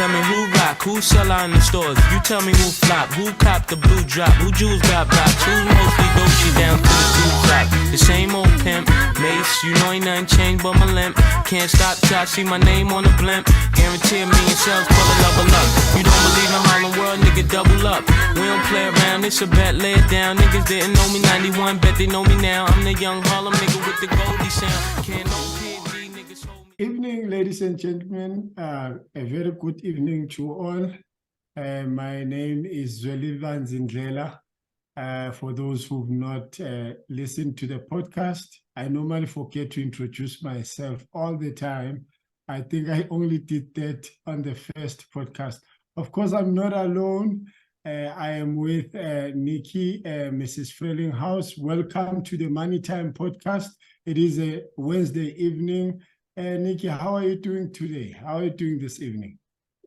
Tell me who rock, who sell out in the stores. You tell me who flop, who cop the blue drop, who jewels got blocks, who's mostly Dolce down to the blue drop. The same old pimp, Mace, you know ain't nothing changed but my limp. Can't stop till I see my name on the blimp. Guarantee a million sales, pull a level up. You don't believe in Harlem World, nigga, double up. We don't play around, it's a bet, lay it down. Niggas didn't know me 91, bet they know me now. I'm the young Harlem nigga with the Goldie sound. Can't no PD, niggas hold me. Evening, ladies and gentlemen. A very good evening to all. My name is Zweli Ndlela. For those who've not listened to the podcast, I normally forget to introduce myself all the time. I think I only did that on the first podcast. Of course, I'm not alone. I am with Nikki, Mrs. Frelinghouse. Welcome to the Money Time podcast. It is a Wednesday evening. Nikki, how are you doing today? How are you doing this evening?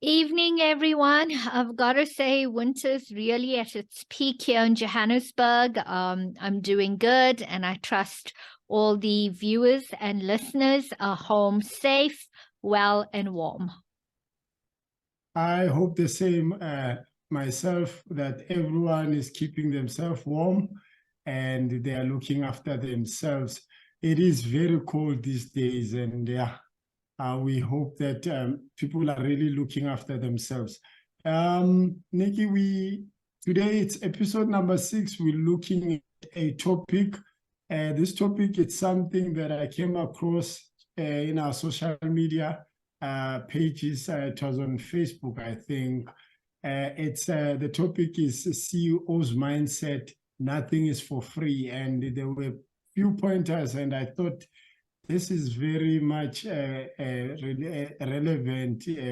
Evening, everyone. I've got to say, winter's really at its peak here in Johannesburg. I'm doing good, and I trust all the viewers and listeners are home safe, well, and warm. I hope the same myself, that everyone is keeping themselves warm and they are looking after themselves. It is very cold these days, and we hope that people are really looking after themselves. Nikki, today it's episode number 6. We're looking at a topic. This topic is something that I came across in our social media pages. It was on Facebook, I think. The topic is CEO's mindset. Nothing is for free, and there were few pointers, and I thought this is very much relevant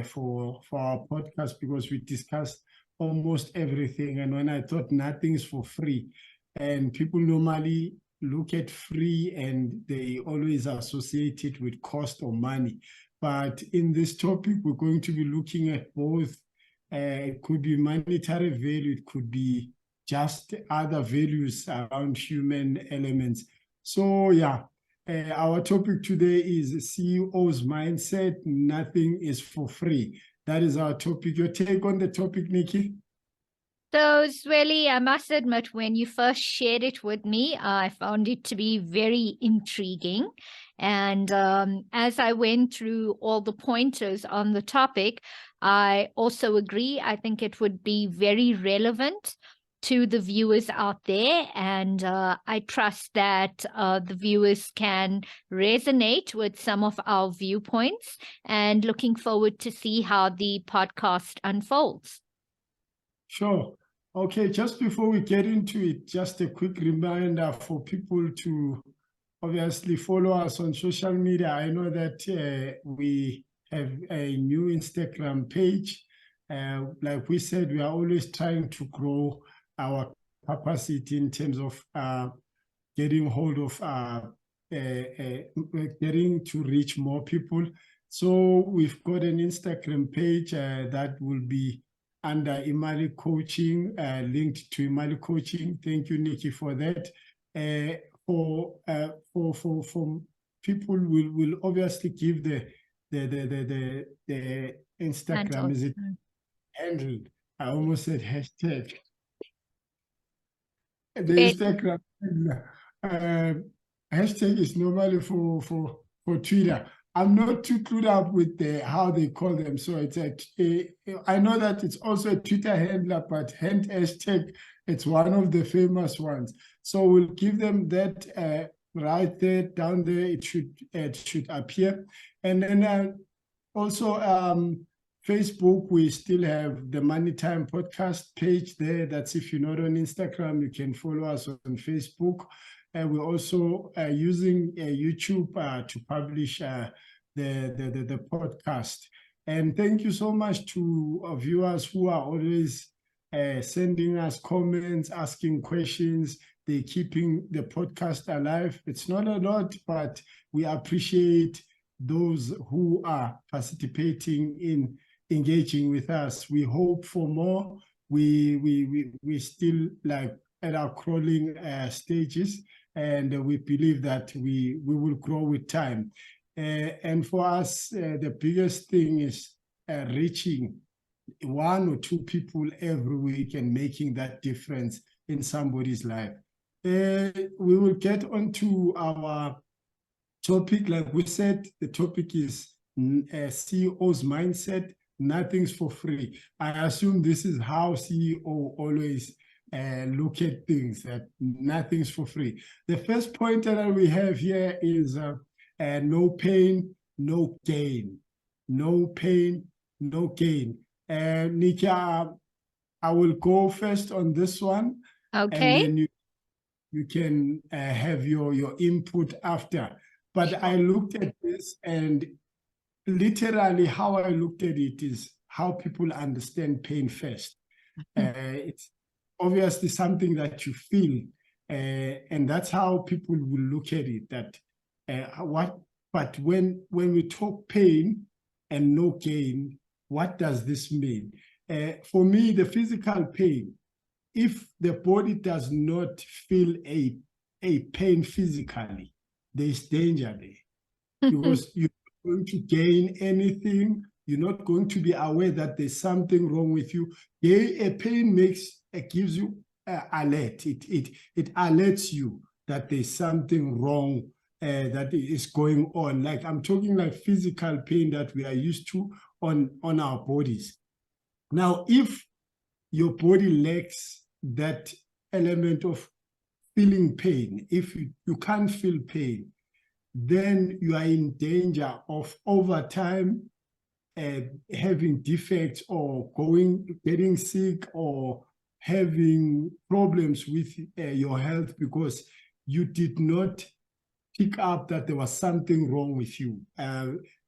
for our podcast, because we discussed almost everything. And when I thought nothing is for free, and people normally look at free and they always associate it with cost or money. But in this topic, we're going to be looking at both. It could be monetary value, it could be just other values around human elements. So our topic today is CEO's mindset. Nothing is for free. That is our topic. Your take on the topic, Nikki? So, Zweli, I must admit, when you first shared it with me, I found it to be very intriguing. And as I went through all the pointers on the topic, I also agree. I think it would be very relevant to the viewers out there. And I trust that the viewers can resonate with some of our viewpoints, and looking forward to see how the podcast unfolds. Sure. Okay, just before we get into it, just a quick reminder for people to obviously follow us on social media. I know that we have a new Instagram page. Like we said, we are always trying to grow our capacity in terms of getting hold of getting to reach more people. So we've got an Instagram page that will be under Imali Coaching, linked to Imali Coaching. Thank you, Nikki, for that. For people, will obviously give the Instagram, is it handle? I almost said hashtag. The Instagram hashtag is normally for Twitter. I'm not too clued up with how they call them. So it's I know that it's also a Twitter handler, but hashtag, it's one of the famous ones. So we'll give them that right there, down there. It should appear. And then also Facebook, we still have the Money Time podcast page there. That's if you're not on Instagram, you can follow us on Facebook. We're also using YouTube to publish the podcast. And thank you so much to our viewers who are always sending us comments, asking questions. They're keeping the podcast alive. It's not a lot, but we appreciate those who are participating in engaging with us. We hope for more. We still like at our crawling stages, and we believe that we will grow with time. And for us, the biggest thing is reaching 1 or 2 people every week and making that difference in somebody's life. We will get onto our topic. Like we said, the topic is CEO's mindset. Nothing's for free. I assume this is how CEO always look at things, that nothing's for free. The first point that we have here is no pain, no gain. No pain, no gain. Nikki, I will go first on this one. Okay. And then you can have your input after. But I looked at this, and literally how I looked at it is how people understand pain first. It's obviously something that you feel, and that's how people will look at it. That but when we talk pain and no gain, what does this mean? For me, the physical pain, if the body does not feel a pain physically, there's danger there. Because you're not going to gain anything. You're not going to be aware that there's something wrong with you. A pain gives you alert. It alerts you that there's something wrong that is going on. Like I'm talking like physical pain that we are used to on our bodies. Now, if your body lacks that element of feeling pain, if you can't feel pain, then you are in danger of over time having defects or getting sick or having problems with your health because you did not pick up that there was something wrong with you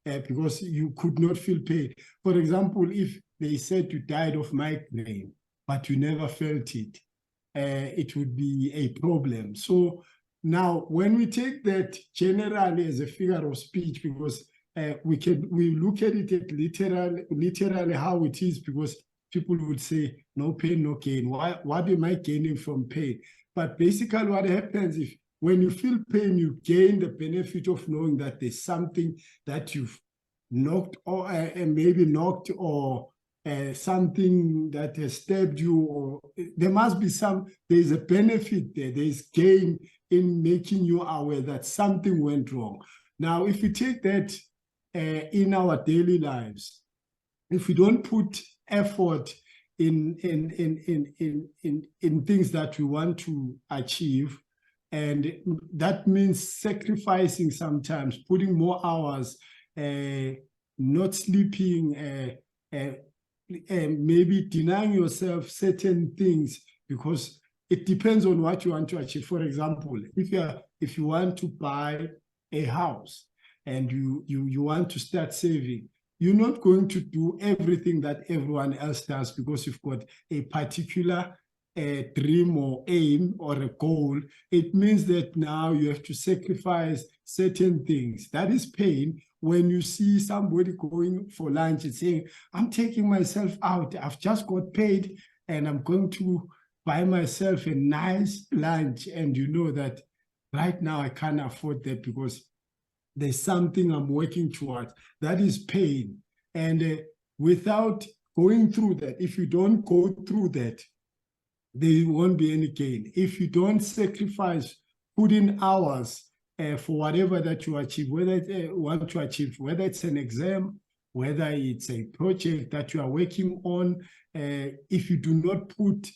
because you could not feel pain. For example, if they said you died of migraine, but you never felt it, it would be a problem. So now when we take that generally as a figure of speech, because we look at it literally how it is, because people would say no pain, no gain. What am I gaining from pain? But basically what happens if when you feel pain, you gain the benefit of knowing that there's something that you've knocked or maybe knocked or something that has stabbed you, or there must be there's a benefit there. There's gain in making you aware that something went wrong. Now, if we take that in our daily lives, if we don't put effort in things that we want to achieve, and that means sacrificing sometimes, putting more hours, not sleeping, maybe denying yourself certain things because it depends on what you want to achieve. For example, if you want to buy a house and you want to start saving, you're not going to do everything that everyone else does because you've got a particular dream or aim or a goal. It means that now you have to sacrifice certain things. That is pain. When you see somebody going for lunch and saying, I'm taking myself out, I've just got paid and I'm going to buy myself a nice lunch, and you know that right now I can't afford that because there's something I'm working towards. That is pain. And without going through that, if you don't go through that, there won't be any gain. If you don't sacrifice, put in hours for whatever that you achieve, whether want to achieve, whether it's an exam, whether it's a project that you are working on, if you do not put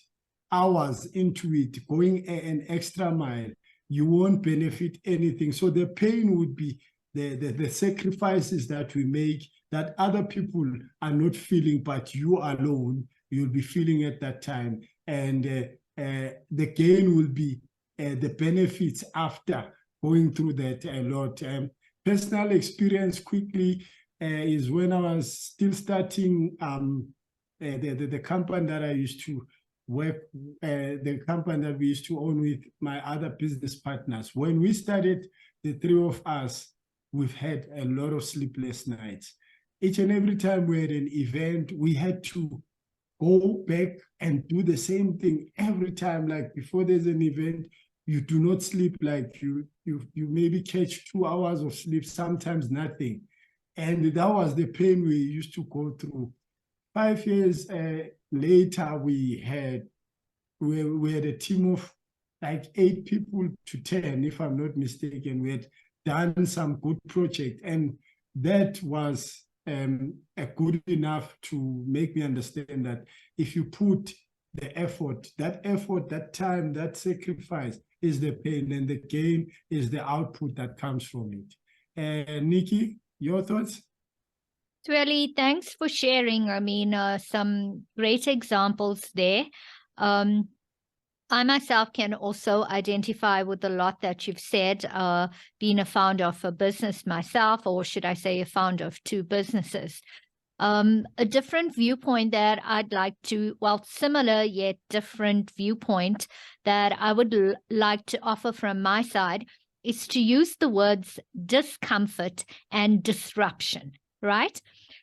hours into it, going an extra mile, you won't benefit anything. So the pain would be the sacrifices that we make that other people are not feeling, but you alone, you'll be feeling at that time. And the gain will be the benefits after going through that a lot. Personal experience quickly is when I was still starting the company that I used to work, the company that we used to own with my other business partners. When we started, the three of us, we've had a lot of sleepless nights. Each and every time we had an event, we had to go back and do the same thing every time. Like before there's an event, you do not sleep. Like you maybe catch 2 hours of sleep, sometimes nothing. And that was the pain we used to go through. 5 years later, we had a team of like 8 people to 10, if I'm not mistaken. We had done some good project, and that was a good enough to make me understand that if you put the effort, that time, that sacrifice is the pain, and the gain is the output that comes from it. Nikki, your thoughts? Zweli, thanks for sharing. I mean, some great examples there. I myself can also identify with a lot that you've said, being a founder of a business myself, or should I say a founder of 2 businesses. A different viewpoint that I'd like to, well, similar yet different viewpoint that I would like to offer from my side is to use the words discomfort and disruption, right?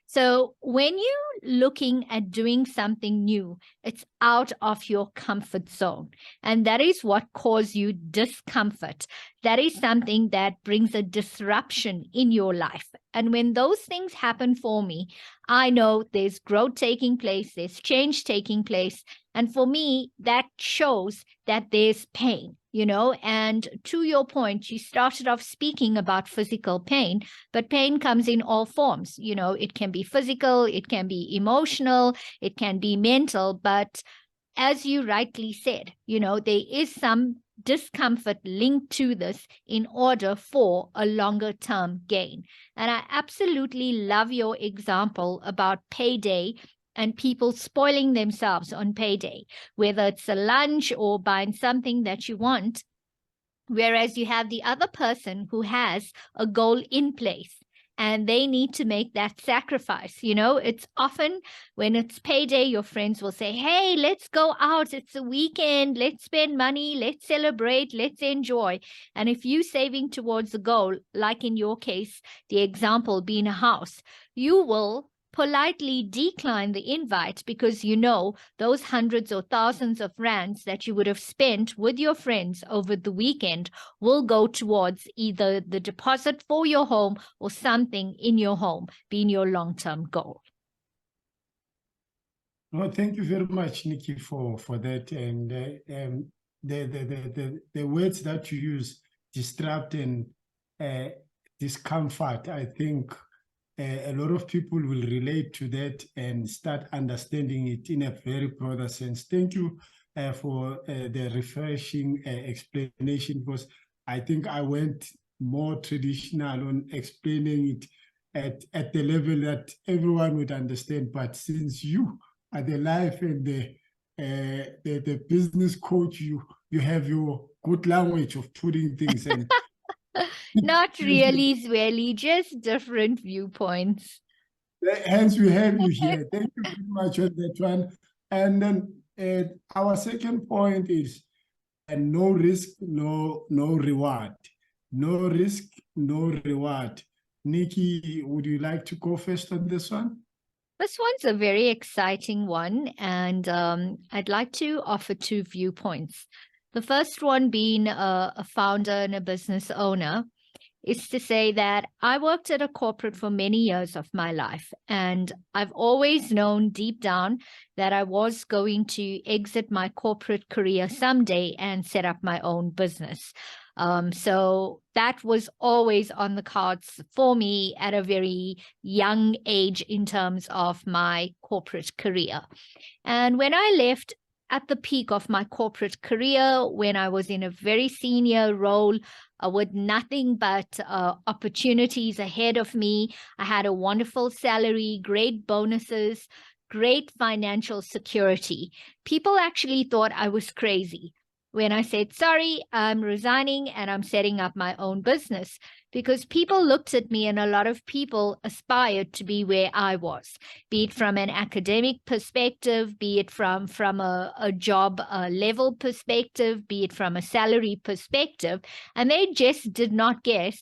So when you're looking at doing something new, it's out of your comfort zone. And that is what causes you discomfort. That is something that brings a disruption in your life. And when those things happen for me, I know there's growth taking place, there's change taking place. And for me, that shows that there's pain, you know. And to your point, you started off speaking about physical pain, but pain comes in all forms. You know, it can be physical, it can be emotional, it can be mental. But as you rightly said, you know, there is some discomfort linked to this in order for a longer term gain. And I absolutely love your example about payday and people spoiling themselves on payday, whether it's a lunch or buying something that you want, whereas you have the other person who has a goal in place and they need to make that sacrifice. You know, it's often when it's payday, your friends will say, hey, let's go out. It's a weekend. Let's spend money. Let's celebrate. Let's enjoy. And if you're saving towards a goal, like in your case, the example being a house, you will politely decline the invite because you know those hundreds or thousands of rands that you would have spent with your friends over the weekend will go towards either the deposit for your home or something in your home being your long-term goal. Well, thank you very much, Nikki, for that. And the words that you use, disrupt and discomfort, I think a lot of people will relate to that and start understanding it in a very broader sense. Thank you for the refreshing explanation, because I think I went more traditional on explaining it at the level that everyone would understand. But since you are the life and the business coach, you have your good language of putting things in. Not really, Zweli, just different viewpoints. Hence, we have you here. Thank you very much on that one. And then our second point is no risk, no reward. No risk, no reward. Nikki, would you like to go first on this one? This one's a very exciting one, and I'd like to offer 2 viewpoints. The first one being a founder and a business owner is to say that I worked at a corporate for many years of my life, and I've always known deep down that I was going to exit my corporate career someday and set up my own business. So that was always on the cards for me at a very young age in terms of my corporate career. And when I left at the peak of my corporate career, when I was in a very senior role with nothing but opportunities ahead of me, I had a wonderful salary, great bonuses, great financial security. People actually thought I was crazy when I said, sorry, I'm resigning and I'm setting up my own business, because people looked at me and a lot of people aspired to be where I was, be it from an academic perspective, be it from a job level perspective, be it from a salary perspective. And they just did not get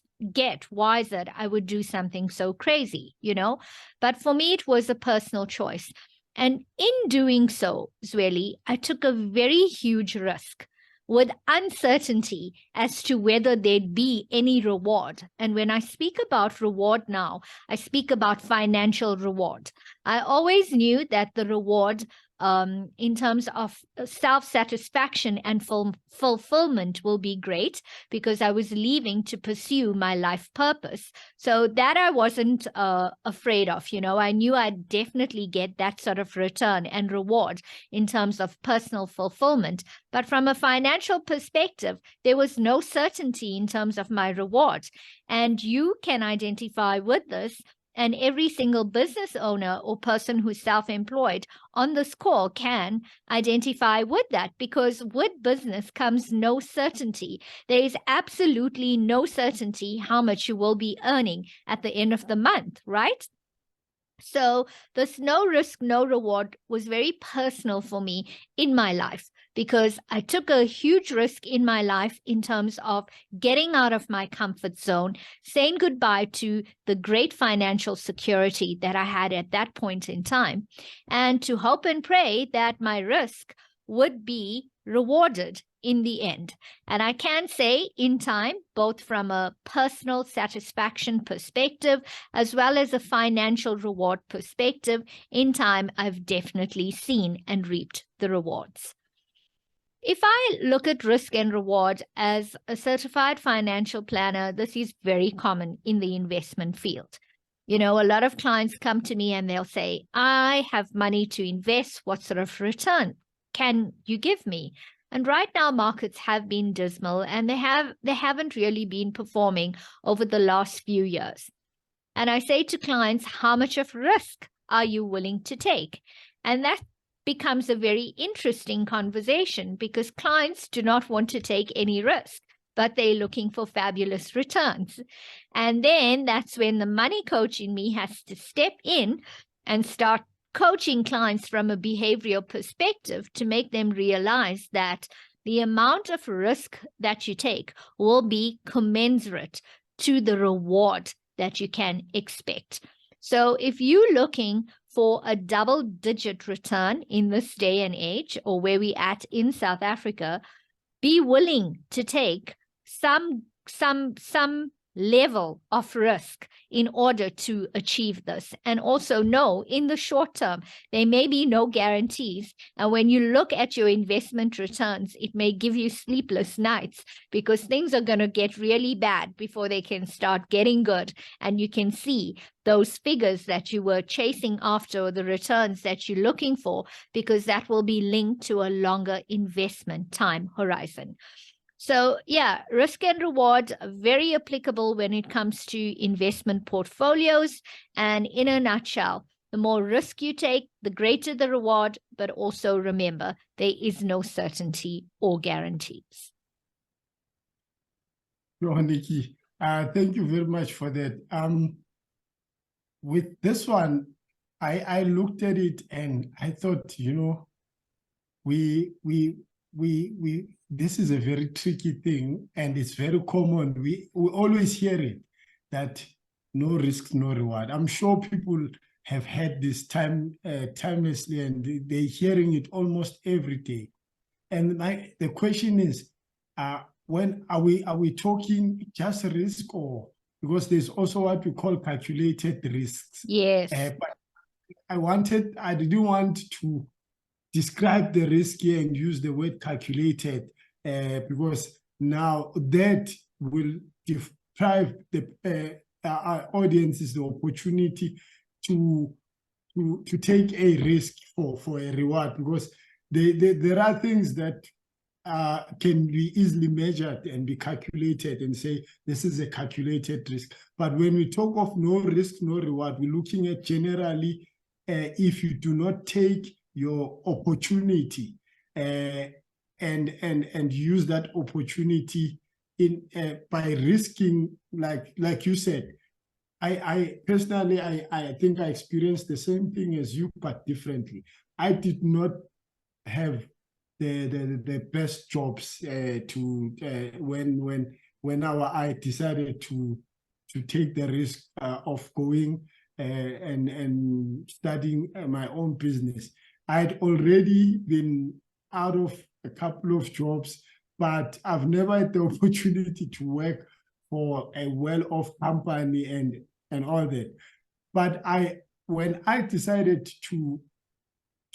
why is that I would do something so crazy, you know? But for me, it was a personal choice. And in doing so, Zweli, I took a very huge risk. with uncertainty as to whether there'd be any reward. And when I speak about reward now, I speak about financial reward. I always knew that the reward in terms of self-satisfaction and fulfillment will be great, because I was leaving to pursue my life purpose. So that I wasn't afraid of. You know, I knew I'd definitely get that sort of return and reward in terms of personal fulfillment. But from a financial perspective, there was no certainty in terms of my reward. And you can identify with this. And every single business owner or person who's self-employed on this call can identify with that, because with business comes no certainty. There is absolutely no certainty how much you will be earning at the end of the month, right? So this no risk, no reward was very personal for me in my life, because I took a huge risk in my life in terms of getting out of my comfort zone, saying goodbye to the great financial security that I had at that point in time, and to hope and pray that my risk would be rewarded in the end. And I can say in time, both from a personal satisfaction perspective as well as a financial reward perspective, in time, I've definitely seen and reaped the rewards. If I look at risk and reward as a certified financial planner, this is very common in the investment field. You know, a lot of clients come to me and they'll say, I have money to invest. What sort of return can you give me? And right now, markets have been dismal, and they haven't really been performing over the last few years. And I say to clients, how much of risk are you willing to take? And that becomes a very interesting conversation, because clients do not want to take any risk, but they're looking for fabulous returns. And then that's when the money coach in me has to step in and start coaching clients from a behavioral perspective to make them realize that the amount of risk that you take will be commensurate to the reward that you can expect. So if you're looking for a double-digit return in this day and age, or where we're at in South Africa, be willing to take some level of risk in order to achieve this. And also know in the short term, there may be no guarantees. And when you look at your investment returns, it may give you sleepless nights, because things are going to get really bad before they can start getting good. And you can see those figures that you were chasing after, or the returns that you're looking for, because that will be linked to a longer investment time horizon. So yeah, risk and reward are very applicable when it comes to investment portfolios. And in a nutshell, the more risk you take, the greater the reward. But also remember, there is no certainty or guarantees. Nikki, thank you very much for that. With this one, I looked at it and I thought, you know, this is a very tricky thing, and it's very common. We always hear it, that no risk, no reward. I'm sure people have had this timelessly, and they're hearing it almost every day. And the question is, when are we talking just risk, or because there's also what we call calculated risks? Yes. But I didn't want to describe the risk here and use the word calculated, because now that will deprive our audiences the opportunity to take a risk for a reward, because there are things that can be easily measured and be calculated and say this is a calculated risk. But when we talk of no risk, no reward, we're looking at generally if you do not take your opportunity and use that opportunity in by risking, like you said. I personally, I think I experienced the same thing as you, but differently. I did not have the best jobs when I decided to take the risk of going and studying my own business. I had already been out of a couple of jobs but I've never had the opportunity to work for a well-off company and all that. But when I decided to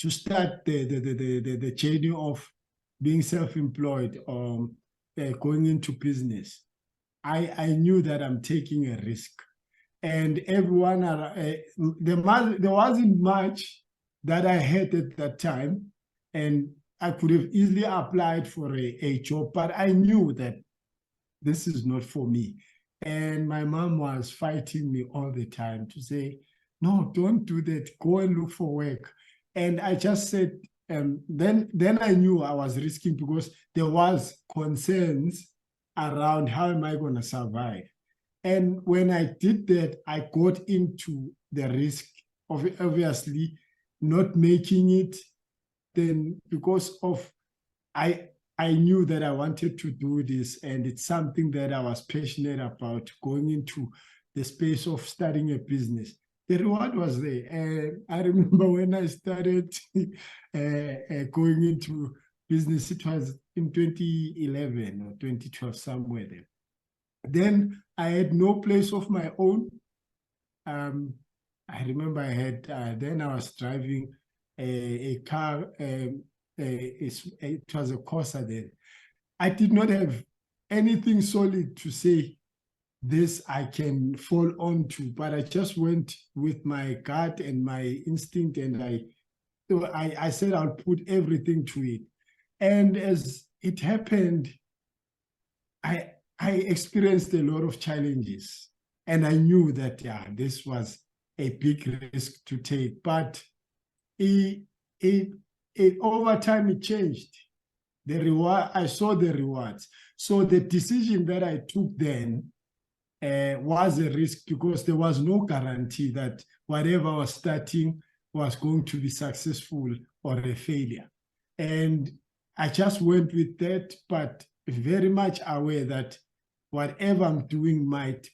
start the journey of being self-employed or going into business, I knew that I'm taking a risk. And everyone, there wasn't much that I had at that time. And I could have easily applied for a job, but I knew that this is not for me. And my mom was fighting me all the time to say, no, don't do that. Go and look for work. And I just said, then I knew I was risking, because there was concerns around how am I going to survive. And when I did that, I got into the risk of obviously not making it. Then because of I knew that I wanted to do this, and it's something that I was passionate about, going into the space of starting a business. The reward was there. And I remember when I started going into business, it was in 2011 or 2012, somewhere there. Then I had no place of my own. I remember I had, then I was driving a car, it was a Corsa then. I did not have anything solid to say this I can fall onto, but I just went with my gut and my instinct, and I said I'll put everything to it. And as it happened, I experienced a lot of challenges, and I knew that, yeah, this was a big risk to take, but over time it changed. The reward, I saw the rewards. So the decision that I took then was a risk, because there was no guarantee that whatever I was starting was going to be successful or a failure. And I just went with that, but very much aware that whatever I'm doing might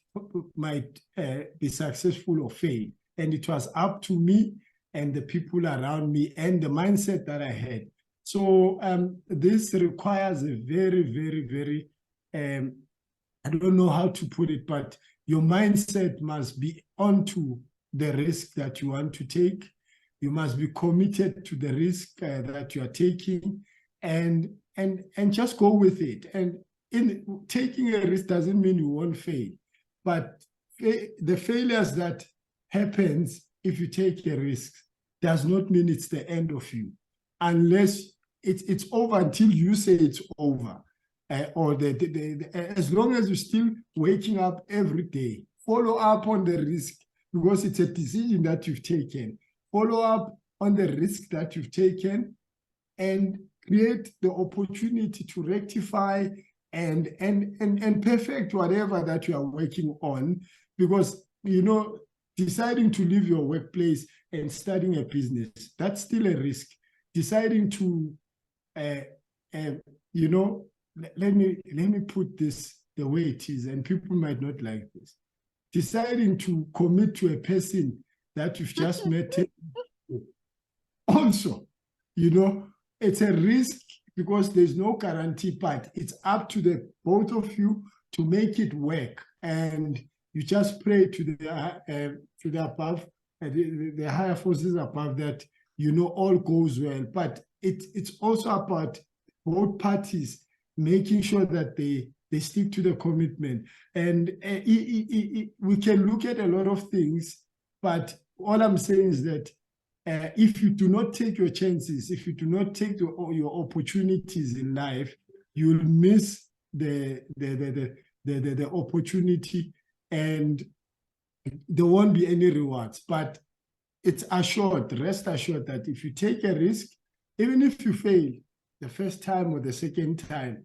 be successful or fail. And it was up to me and the people around me and the mindset that I had. So this requires a very, very, very, I don't know how to put it, but your mindset must be onto the risk that you want to take. You must be committed to the risk that you are taking, and just go with it. And in taking a risk doesn't mean you won't fail, but the failures that happens if you take a risk does not mean it's the end of you, unless it's over until you say it's over. Or as long as you're still waking up every day, follow up on the risk, because it's a decision that you've taken. Follow up on the risk that you've taken, and create the opportunity to rectify and perfect whatever that you are working on. Because, you know, deciding to leave your workplace and starting a business, that's still a risk. Deciding to, you know, let me put this the way it is, and people might not like this. Deciding to commit to a person that you've just met, also, you know, it's a risk, because there's no guarantee, but it's up to the both of you to make it work. And you just pray to the above, the higher forces above, that, you know, all goes well. But it's also about both parties making sure that they stick to the commitment. And we can look at a lot of things, but all I'm saying is that if you do not take your chances, if you do not take your opportunities in life, you'll miss the opportunity, and there won't be any rewards. But it's assured, rest assured, that if you take a risk, even if you fail the first time or the second time,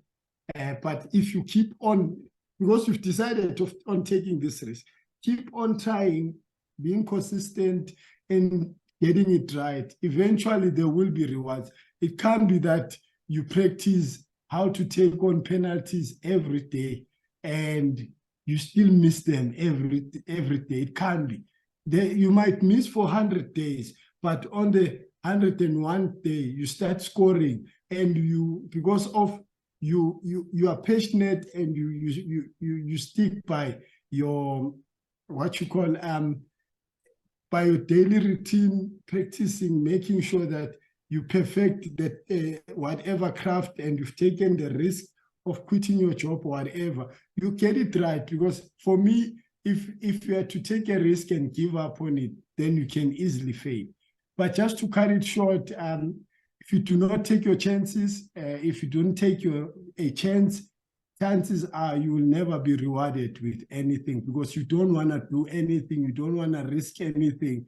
but if you keep on, because you've decided on taking this risk, keep on trying, being consistent and getting it right, eventually there will be rewards. It can't be that you practice how to take on penalties every day and you still miss them every day. It can't be. You might miss for 100 days, but on the 101th day, you start scoring, and you, because of you are passionate and you stick by your what you call by your daily routine, practicing, making sure that you perfect that whatever craft, and you've taken the risk of quitting your job or whatever, you get it right. Because for me, if you are to take a risk and give up on it, then you can easily fail. But just to cut it short, if you do not take your chances, if you don't take chances are you will never be rewarded with anything, because you don't want to do anything, you don't want to risk anything.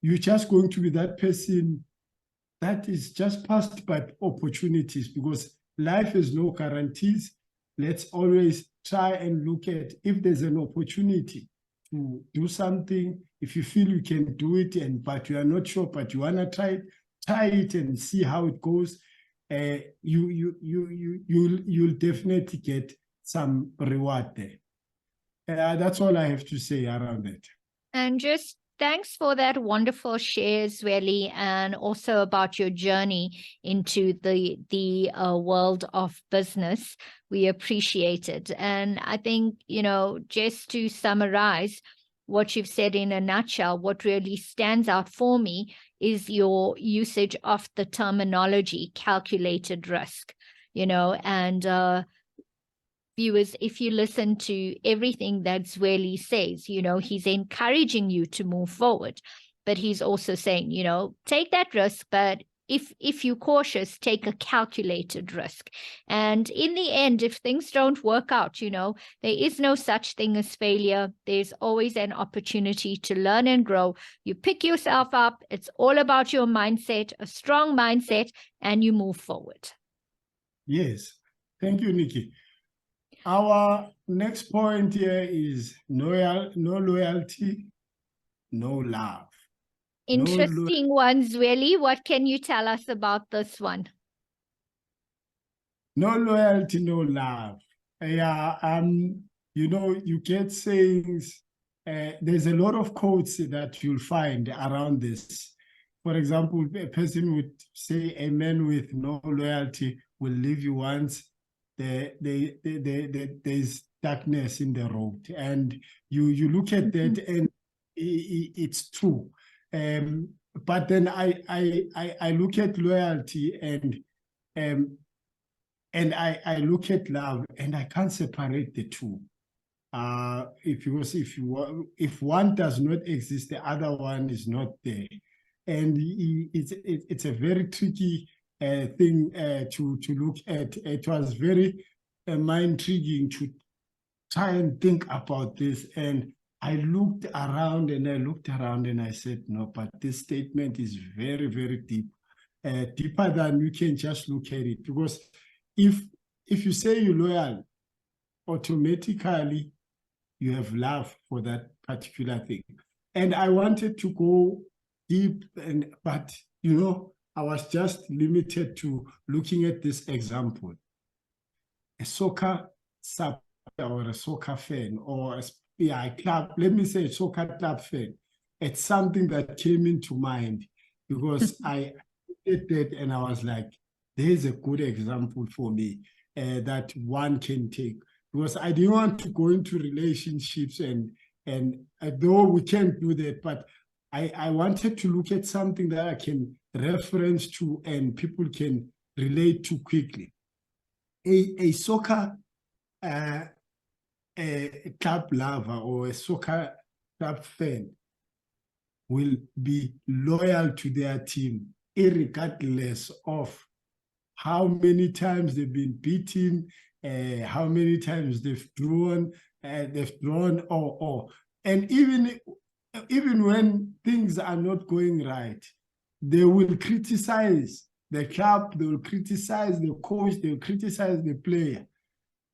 You're just going to be that person that is just passed by opportunities, because life has no guarantees. Let's always try and look at if there's an opportunity to do something. If you feel you can do it, but you are not sure, but you want to try it and see how it goes. You'll definitely get some reward there. That's all I have to say around it. And just thanks for that wonderful share, Zweli, and also about your journey into the world of business. We appreciate it. And I think, just to summarize what you've said in a nutshell, what really stands out for me is your usage of the terminology calculated risk, and viewers, if you listen to everything that Zweli says, he's encouraging you to move forward, but he's also saying, take that risk, but if you're cautious, take a calculated risk. And in the end, if things don't work out, there is no such thing as failure. There's always an opportunity to learn and grow. You pick yourself up. It's all about your mindset, a strong mindset, and you move forward. Yes. Thank you, Nikki. Our next point here is no loyalty, no love. Interesting one, Zweli. What can you tell us about this one? No loyalty, no love. Yeah, you get sayings. There's a lot of quotes that you'll find around this. For example, a person would say, a man with no loyalty will leave you once there's darkness in the road. And you look at that and it's true. But then I look at loyalty and I look at love, and I can't separate the two. If one does not exist, the other one is not there, and it's a very tricky thing to look at. It was very mind-intriguing to try and think about this, and I looked around and I said, no, but this statement is very, very deep, deeper than you can just look at it. Because if you say you're loyal, automatically you have love for that particular thing. And I wanted to go deep, but I was just limited to looking at this example. A soccer sub or a soccer fan, or a club, let me say a soccer club fan. It's something that came into mind because I did that and I was like, there's a good example for me that one can take. Because I didn't want to go into relationships and though we can't do that, but I wanted to look at something that I can reference to and people can relate to quickly. A soccer a club lover or a soccer club fan will be loyal to their team, irregardless of how many times they've been beaten, how many times they've drawn, and even when things are not going right, they will criticize the club, they will criticize the coach, they will criticize the player,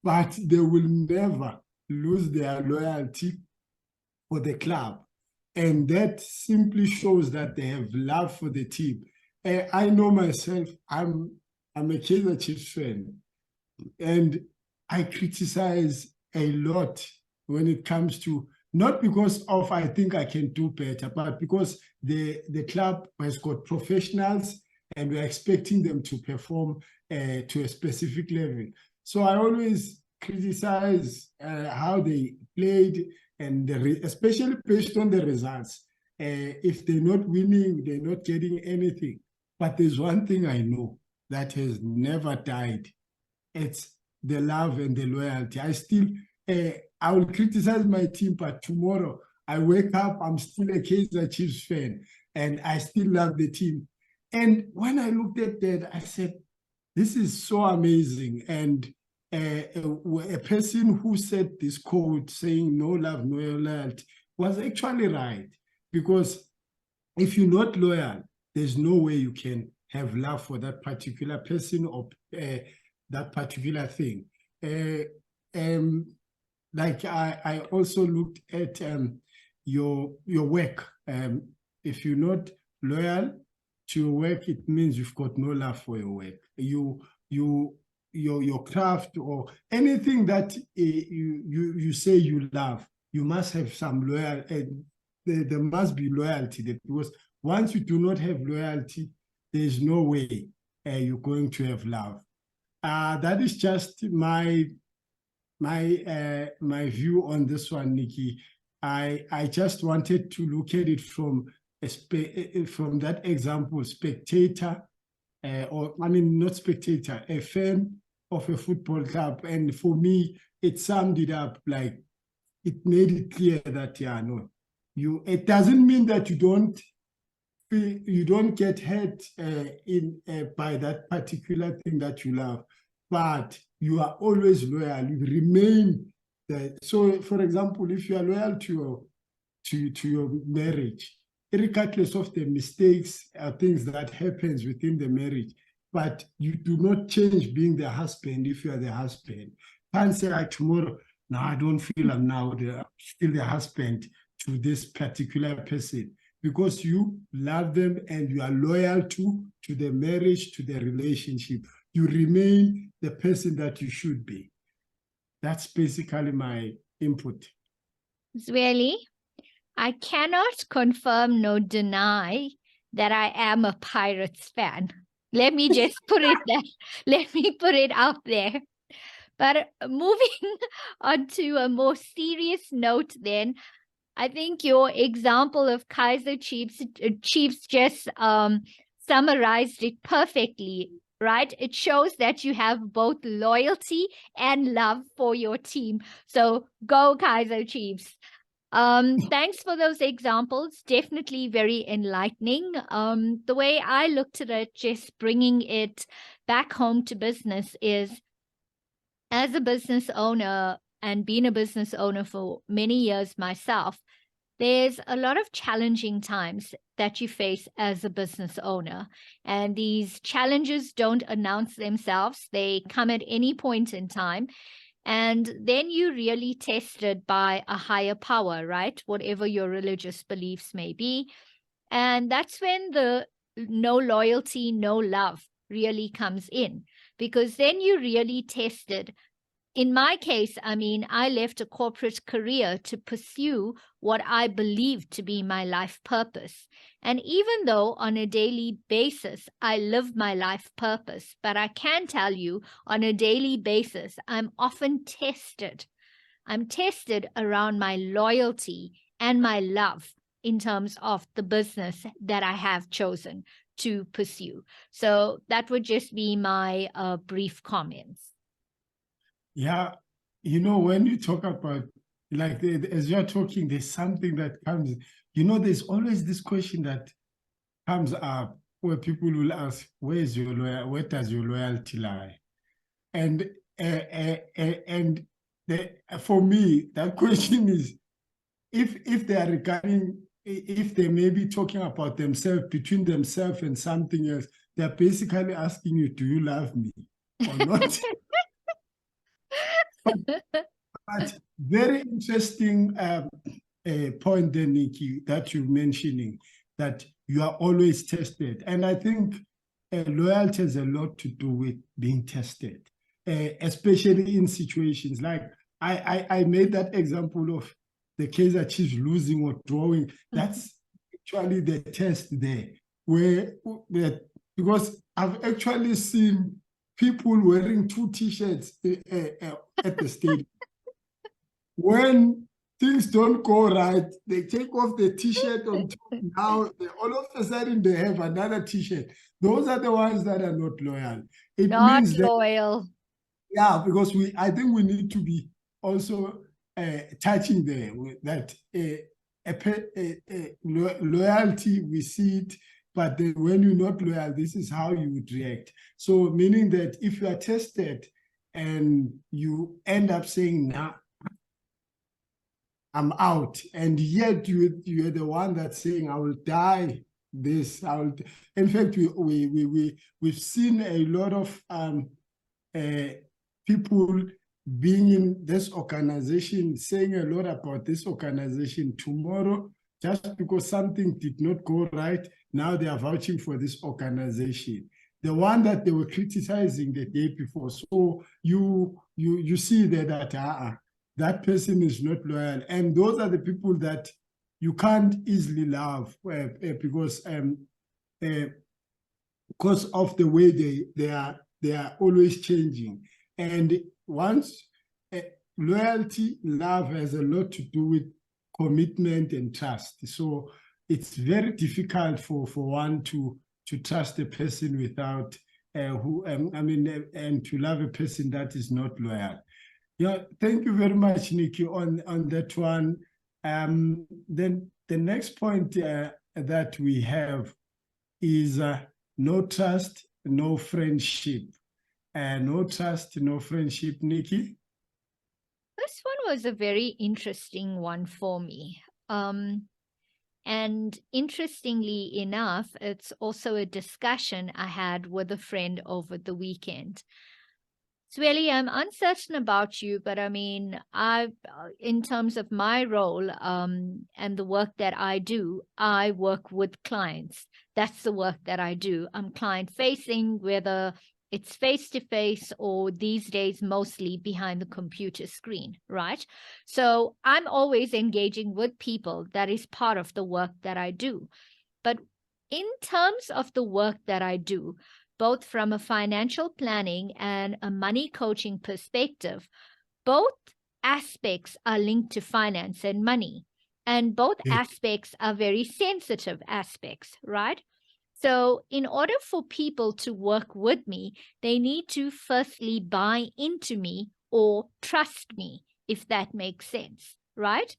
but they will never lose their loyalty for the club. And that simply shows that they have love for the team. I know myself, I'm a Kaizer Chiefs fan, and I criticize a lot when it comes to, not because of I think I can do better, but because the club has got professionals and we're expecting them to perform to a specific level. So I always criticize how they played, and especially based on the results. If they're not winning, they're not getting anything. But there's one thing I know that has never died. It's the love and the loyalty. I will criticize my team, but tomorrow I wake up, I'm still a Kaizer Chiefs fan, and I still love the team. And when I looked at that, I said, this is so amazing. And a person who said this quote saying no love, no loyalty was actually right. Because if you're not loyal, there's no way you can have love for that particular person or that particular thing. Like I also looked at your work. If you're not loyal to your work, it means you've got no love for your work. Your craft or anything that you say you love, you must have some loyalty. There must be loyalty there, because once you do not have loyalty, there's no way you're going to have love. That is just my view on this one, Nikki. I just wanted to look at it from that example, spectator, or I mean not spectator, a fan of a football club, and for me, it summed it up. Like, it made it clear that it doesn't mean that you don't get hurt by that particular thing that you love, but you are always loyal. You remain there. So, for example, if you are loyal to your marriage, regardless of the mistakes or things that happens within the marriage, but you do not change being the husband if you are the husband. Can't say tomorrow, no, I don't feel I'm still the husband to this particular person, because you love them and you are loyal to the marriage, to the relationship. You remain the person that you should be. That's basically my input. Zweli, I cannot confirm nor deny that I am a Pirates fan. Let me just put it there. Let me put it out there. But moving on to a more serious note then, I think your example of Kaizer Chiefs just summarized it perfectly, right? It shows that you have both loyalty and love for your team. So go Kaizer Chiefs. Thanks for those examples. Definitely very enlightening. The way I looked at it, just bringing it back home to business, is as a business owner and being a business owner for many years myself, there's a lot of challenging times that you face as a business owner. And these challenges don't announce themselves. They come at any point in time. And then you're really tested by a higher power, right? Whatever your religious beliefs may be. And that's when the no loyalty, no love really comes in, because then you're really tested. In my case, I mean, I left a corporate career to pursue what I believe to be my life purpose. And even though on a daily basis, I live my life purpose, but I can tell you on a daily basis, I'm often tested. I'm tested around my loyalty and my love in terms of the business that I have chosen to pursue. So that would just be my brief comments. Yeah, when you talk about, like, as you're talking, there's something that comes, there's always this question that comes up where people will ask, where does your loyalty lie? And for me, that question is, if they are if they may be talking about themselves, between themselves and something else, they're basically asking you, do you love me or not? But very interesting point there, Nikki, that you're mentioning, that you are always tested. And I think loyalty has a lot to do with being tested, especially in situations like I made that example of the Kaizer Chiefs losing or drawing. That's actually the test there, because I've actually seen people wearing 2 t-shirts at the stadium. When things don't go right, they take off the t-shirt on top. Now, all of a sudden, they have another t-shirt. Those are the ones that are not loyal. It Not means that, loyal. yeah, because I think we need to be also touching there that loyalty, we see it, but then when you're not loyal, this is how you would react. So meaning that if you are tested and you end up saying, nah, I'm out, and yet you're the one that's saying, I will die this. In fact, we've seen a lot of people being in this organization, saying a lot about this organization. Tomorrow, just because something did not go right, now they are vouching for this organization, the one that they were criticizing the day before. So you see that that person is not loyal, and those are the people that you can't easily love because of the way they are always changing. And once loyalty, love has a lot to do with commitment and trust. So it's very difficult for one to trust a person without and to love a person that is not loyal. Yeah, thank you very much, Nikki, on that one. Then the next point that we have is no trust, no friendship. No trust, no friendship, Nikki. This one was a very interesting one for me. And interestingly enough, it's also a discussion I had with a friend over the weekend. Zweli, I'm uncertain about you, but I mean, in terms of my role and the work that I do, I work with clients. That's the work that I do. I'm client-facing, whether it's face-to-face or these days mostly behind the computer screen, right? So I'm always engaging with people. That is part of the work that I do. But in terms of the work that I do, both from a financial planning and a money coaching perspective, both aspects are linked to finance and money. And both aspects are very sensitive aspects, right? So in order for people to work with me, they need to firstly buy into me or trust me, if that makes sense, right?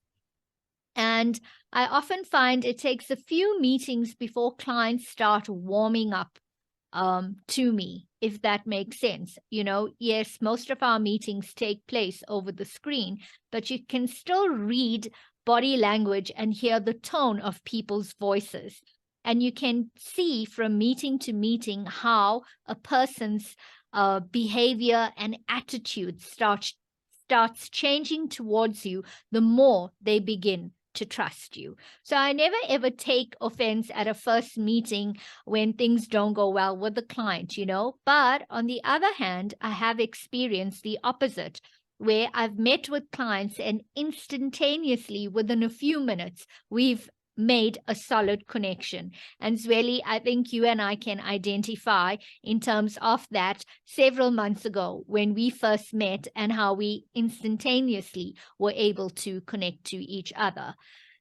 And I often find it takes a few meetings before clients start warming up to me, if that makes sense. You know, yes, most of our meetings take place over the screen, but you can still read body language and hear the tone of people's voices. And you can see from meeting to meeting how a person's behavior and attitude starts changing towards you the more they begin to trust you. So I never ever take offense at a first meeting when things don't go well with the client, you know. But on the other hand, I have experienced the opposite, where I've met with clients and instantaneously within a few minutes, we've made a solid connection. And Zweli, I think you and I can identify in terms of that several months ago when we first met and how we instantaneously were able to connect to each other.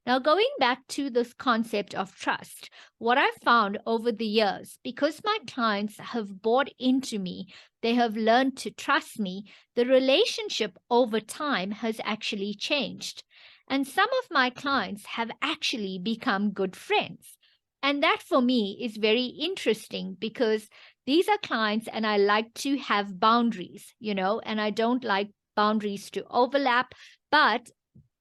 Now, going back to this concept of trust, what I've found over the years, because my clients have bought into me, they have learned to trust me, the relationship over time has actually changed. And some of my clients have actually become good friends. And that for me is very interesting because these are clients and I like to have boundaries, you know, and I don't like boundaries to overlap. But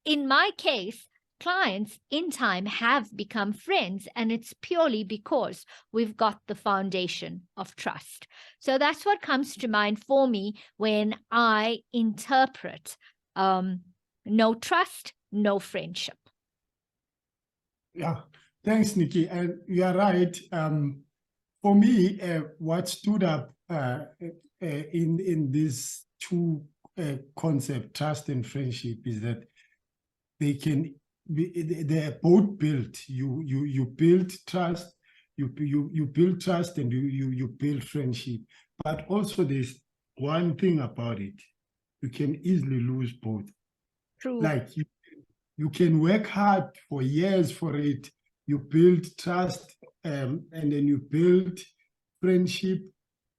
in my case, clients in time have become friends, and it's purely because we've got the foundation of trust. So that's what comes to mind for me when I interpret no trust, no friendship. Yeah, thanks, Nikki. And you are right. For me, what stood up in these two concepts, trust and friendship, is that they're both built. You build trust, you build trust, and you build friendship. But also there's one thing about it. You can easily lose both. True. Like you can work hard for years for it. You build trust, and then you build friendship,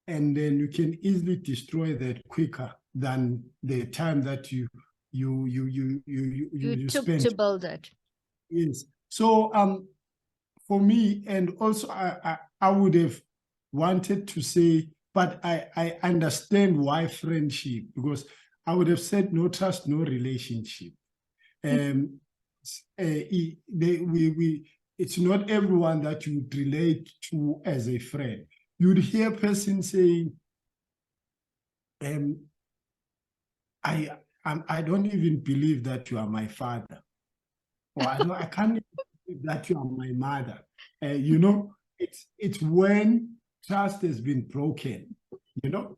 and then you can easily destroy that quicker than the time that you took spent to build it. Yes. So for me, and also I would have wanted to say, but I understand why friendship, because I would have said no trust, no relationship. It's not everyone that you would relate to as a friend. You'd hear a person saying, I don't even believe that you are my father. Or I can't even believe that you are my mother. You know, it's when trust has been broken, you know.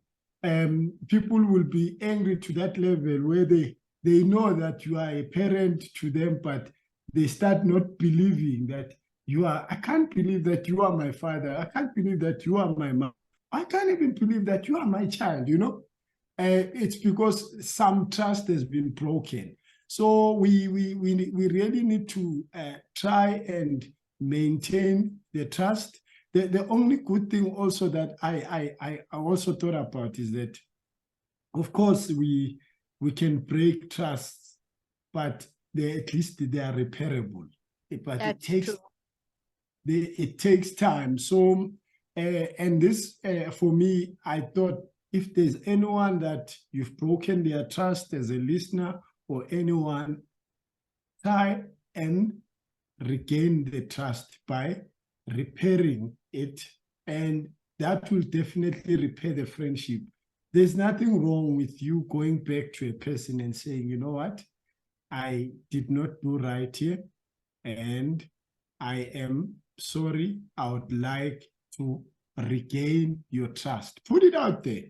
People will be angry to that level where they know that you are a parent to them, but they start not believing that you are. I can't believe that you are my father. I can't believe that you are my mom. I can't even believe that you are my child, you know. It's because some trust has been broken. So we really need to try and maintain the trust. The only good thing also that I also thought about is that, of course, we can break trusts, but at least they are repairable. But That's it true. takes time. So and this for me, I thought, if there's anyone that you've broken their trust as a listener or anyone, try and regain the trust by repairing it, and that will definitely repair the friendship. There's nothing wrong with you going back to a person and saying, you know what, I did not do right here, and I am sorry. I would like to regain your trust. Put it out there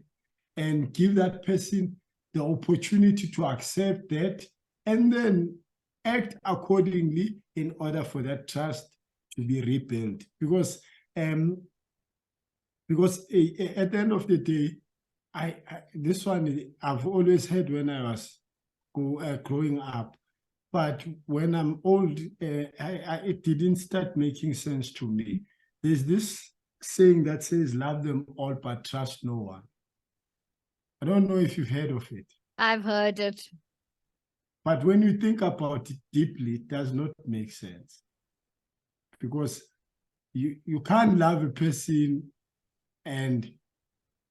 and give that person the opportunity to accept that, and then act accordingly in order for that trust to be rebuilt. Because at the end of the day, this one I've always heard when I was growing up, but when I'm old, it didn't start making sense to me. There's this saying that says, "Love them all, but trust no one." I don't know if you've heard of it. I've heard it. But when you think about it deeply, it does not make sense. Because you can't love a person and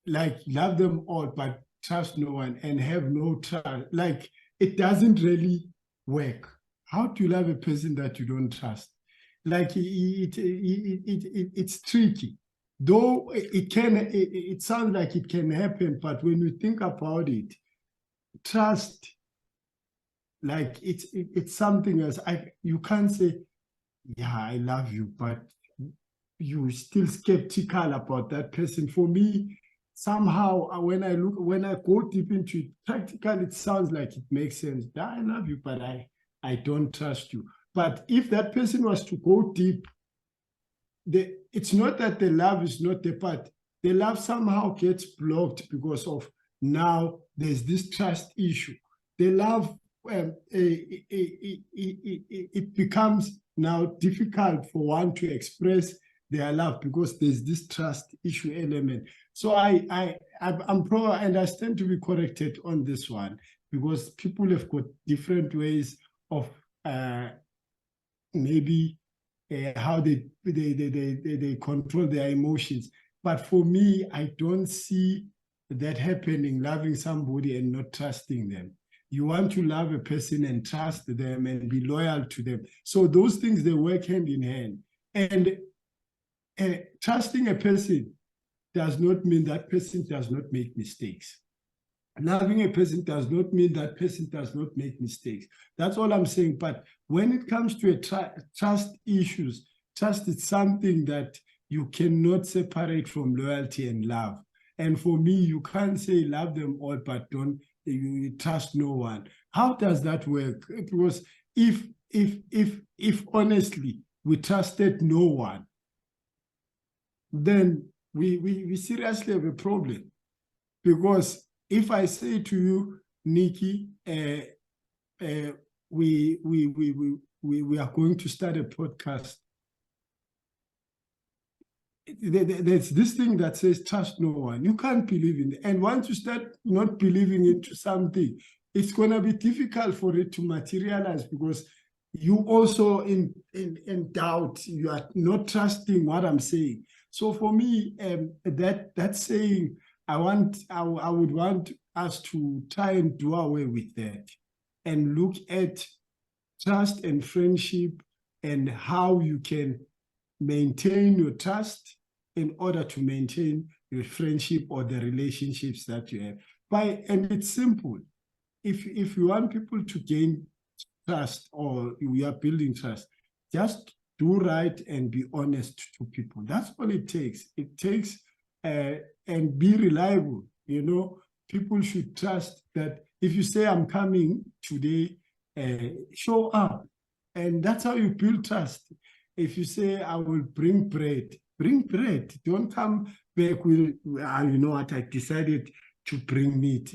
like love them all, but trust no one and have no trust. Like, it doesn't really work. How do you love a person that you don't trust? Like, it's tricky. Though it sounds like it can happen, but when you think about it, trust, like it's something else. You can't say, yeah, I love you, but you're still skeptical about that person. For me, somehow when I go deep into it, practically it sounds like it makes sense. I love you, but I don't trust you. But if that person was to go deep, it's not that the love is not there, but the love somehow gets blocked because of now there's this trust issue. The love, it becomes now difficult for one to express their love because there's this trust issue element. So I'm probably, and I stand to be corrected on this one, because people have got different ways of maybe how they control their emotions. But for me, I don't see that happening, loving somebody and not trusting them. You want to love a person and trust them and be loyal to them. So those things, they work hand in hand. And trusting a person does not mean that person does not make mistakes. Loving a person does not mean that person does not make mistakes. That's all I'm saying. But when it comes to trust issues, trust is something that you cannot separate from loyalty and love. And for me, you can't say love them all, but you trust no one. How does that work? Because if honestly we trusted no one, then we seriously have a problem. Because if I say to you, Nikki, we are going to start a podcast, there's this thing that says trust no one. You can't believe in it. And once you start not believing into something, it's going to be difficult for it to materialize, because you also in doubt. You are not trusting what I'm saying. So for me, that saying, I would want us to try and do away with that and look at trust and friendship and how you can maintain your trust in order to maintain your friendship or the relationships that you have. And it's simple. If you want people to gain trust, or we are building trust, just do right and be honest to people. That's all it takes. It takes and be reliable. You know, people should trust that if you say, I'm coming today, show up. And that's how you build trust. If you say, I will bring bread, bring bread. Don't come back with, you know what, I decided to bring meat.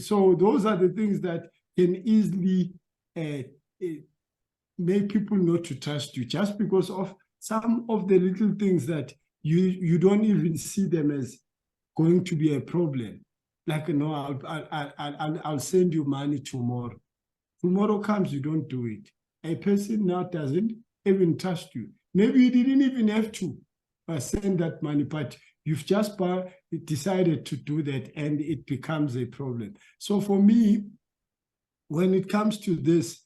So those are the things that can easily make people not to trust you, just because of some of the little things that you don't even see them as going to be a problem. Like, you know, I'll send you money tomorrow. Tomorrow comes, you don't do it. A person now doesn't even trust you. Maybe you didn't even have to send that money, but you've just decided to do that, and it becomes a problem. So for me, when it comes to this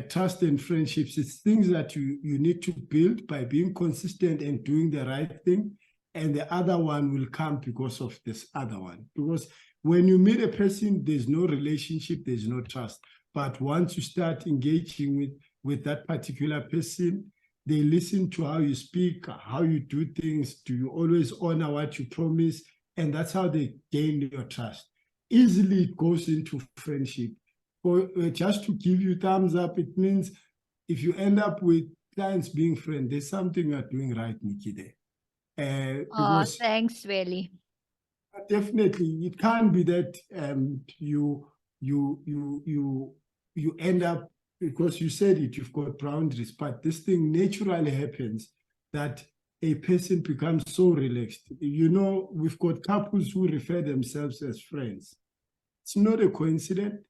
trust and friendships, it's things that you need to build by being consistent and doing the right thing. And the other one will come because of this other one. Because when you meet a person, there's no relationship, there's no trust. But once you start engaging with that particular person, they listen to how you speak, how you do things. Do you always honor what you promise? And that's how they gain your trust. Easily it goes into friendship. Just to give you thumbs up, it means if you end up with clients being friends, there's something you're doing right, Nikki, there. Thanks, Zweli. Definitely, it can't be that you end up, because you said it, you've got boundaries, but this thing naturally happens that a person becomes so relaxed. You know, we've got couples who refer themselves as friends. It's not a coincidence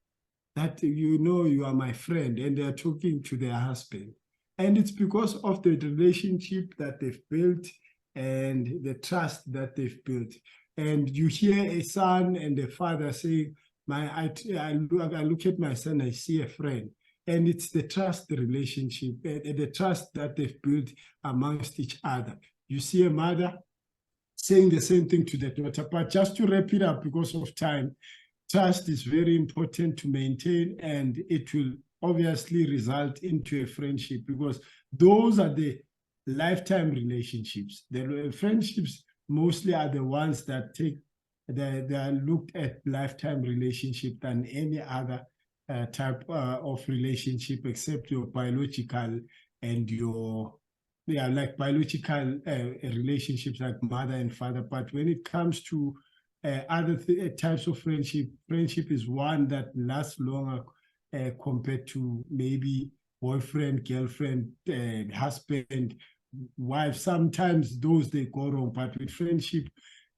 that you know you are my friend and they're talking to their husband. And it's because of the relationship that they've built and the trust that they've built. And you hear a son and a father saying, I look at my son, I see a friend. And it's the trust, the relationship, the trust that they've built amongst each other. You see a mother saying the same thing to the daughter. But just to wrap it up, because of time, trust is very important to maintain, and it will obviously result into a friendship, because those are the lifetime relationships. The friendships mostly are the ones that they are looked at lifetime relationship than any other type of relationship, except your biological and your like biological relationships like mother and father. But when it comes to other types of friendship is one that lasts longer compared to maybe boyfriend, girlfriend, husband, wife. Sometimes those, they go wrong, but with friendship,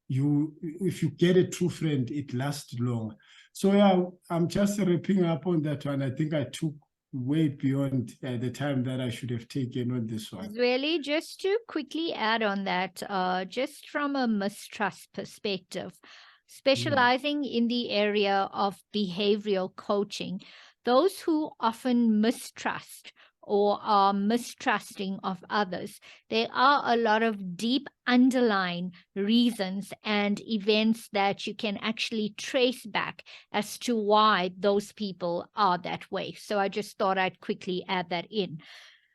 if you get a true friend, it lasts long. So yeah, I'm just wrapping up on that one. I think I took way beyond the time that I should have taken on this one. Really, just to quickly add on that, just from a mistrust perspective, specializing in the area of behavioral coaching, those who often mistrust or are mistrusting of others, there are a lot of deep underlying reasons and events that you can actually trace back as to why those people are that way. So I just thought I'd quickly add that in.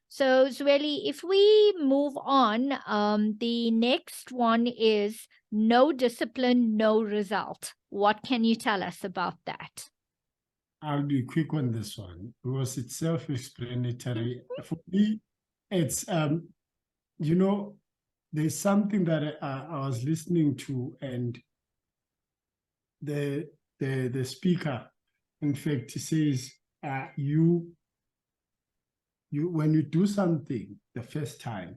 So Zweli, if we move on, the next one is no discipline, no result. What can you tell us about that? I'll be quick on this one because it's self-explanatory. For me, it's, you know, there's something that I was listening to, and the speaker, in fact, he says, you when you do something the first time,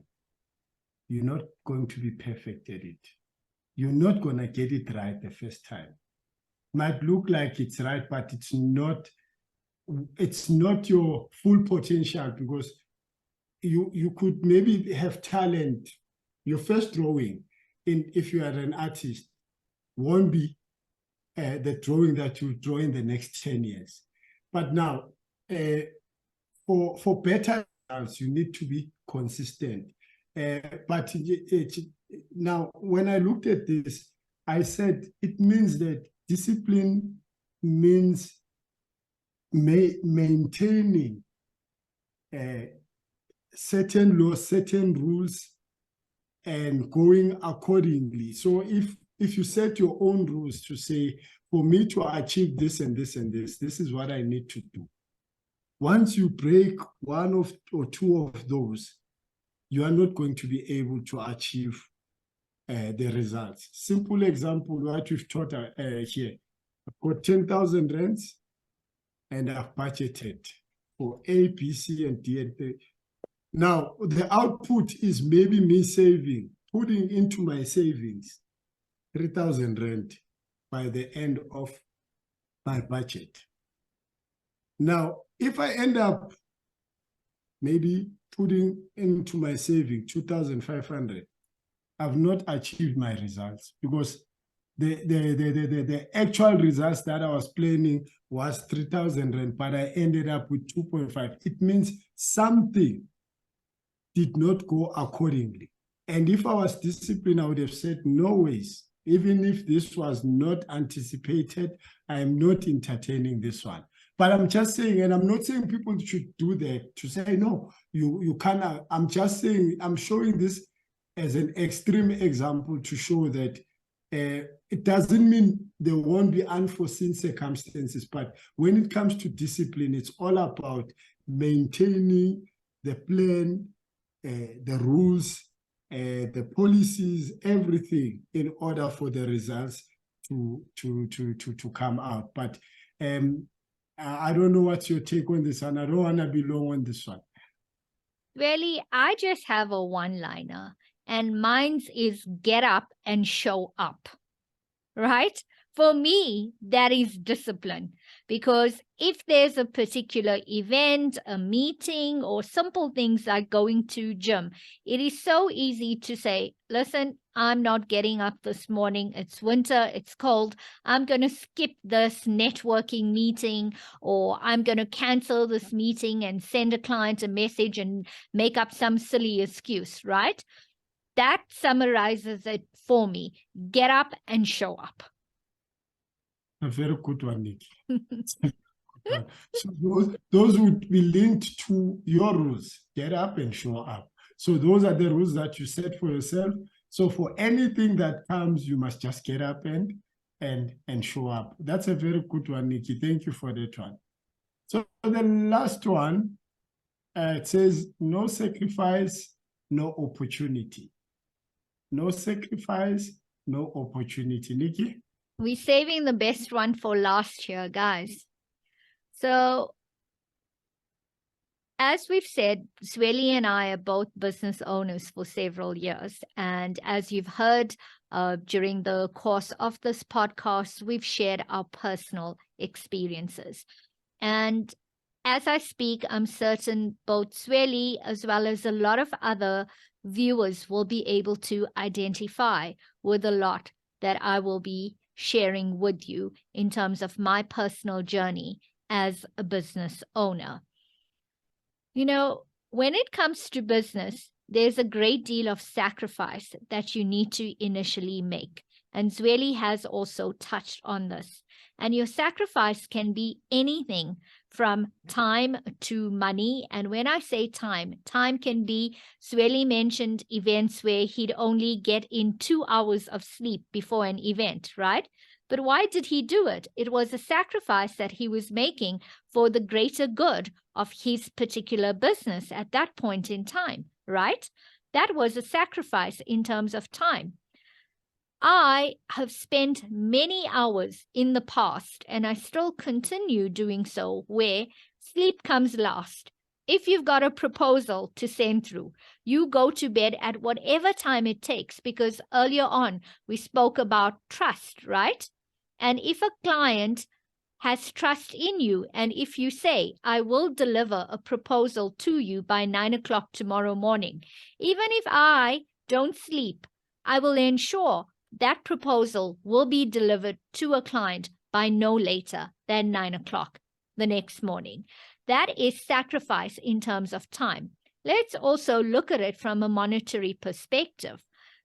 you're not going to be perfect at it. You're not going to get it right the first time. Might look like it's right, but it's not your full potential, because you could maybe have talent. Your first drawing, if you are an artist, won't be the drawing that you draw in the next 10 years. But now, for better results, you need to be consistent. But now, when I looked at this, I said it means that discipline means maintaining certain laws, certain rules, and going accordingly. So if you set your own rules to say, for me to achieve this and this and this is what I need to do. Once you break one or two of those, you are not going to be able to achieve the results. Simple example, what we've taught here. I've got 10,000 rands and I've budgeted for A, B, C, and D. And now, the output is maybe me putting into my savings 3,000 rand by the end of my budget. Now, if I end up maybe putting into my saving 2,500, I've not achieved my results, because the actual results that I was planning was 3,000 rand, but I ended up with 2.5. It means something did not go accordingly. And if I was disciplined, I would have said, no ways. Even if this was not anticipated, I am not entertaining this one. But I'm just saying, and I'm not saying people should do that, to say, no, you cannot. I'm just saying, I'm showing this as an extreme example to show that it doesn't mean there won't be unforeseen circumstances. But when it comes to discipline, it's all about maintaining the plan, the rules, the policies, everything, in order for the results to come out. But I don't know what's your take on this one. I don't want to be long on this one. Really, I just have a one-liner, and mine's is get up and show up, right? For me, that is discipline, because if there's a particular event, a meeting, or simple things like going to gym, it is so easy to say, listen, I'm not getting up this morning. It's winter, it's cold. I'm going to skip this networking meeting, or I'm going to cancel this meeting and send a client a message and make up some silly excuse, right? That summarizes it for me. Get up and show up. A very good one, Nikki. So those would be linked to your rules. Get up and show up. So those are the rules that you set for yourself. So for anything that comes, you must just get up and show up. That's a very good one, Nikki. Thank you for that one. So the last one, it says, no sacrifice, no opportunity. No sacrifice, no opportunity. Nikki? We're saving the best one for last year, guys. So, as we've said, Zweli and I are both business owners for several years. And as you've heard during the course of this podcast, we've shared our personal experiences. And as I speak, I'm certain both Zweli as well as a lot of other viewers will be able to identify with a lot that I will be sharing with you in terms of my personal journey as a business owner. You know, when it comes to business, there's a great deal of sacrifice that you need to initially make. And Zweli has also touched on this. And your sacrifice can be anything from time to money. And when I say time, time can be, Zweli mentioned events where he'd only get in 2 hours of sleep before an event, right? But why did he do it? It was a sacrifice that he was making for the greater good of his particular business at that point in time, right? That was a sacrifice in terms of time. I have spent many hours in the past, and I still continue doing so, where sleep comes last. If you've got a proposal to send through, you go to bed at whatever time it takes, because earlier on we spoke about trust, right? And if a client has trust in you, and if you say, I will deliver a proposal to you by 9 o'clock tomorrow morning, even if I don't sleep, I will ensure that proposal will be delivered to a client by no later than 9 o'clock the next morning. That is sacrifice in terms of time. Let's also look at it from a monetary perspective.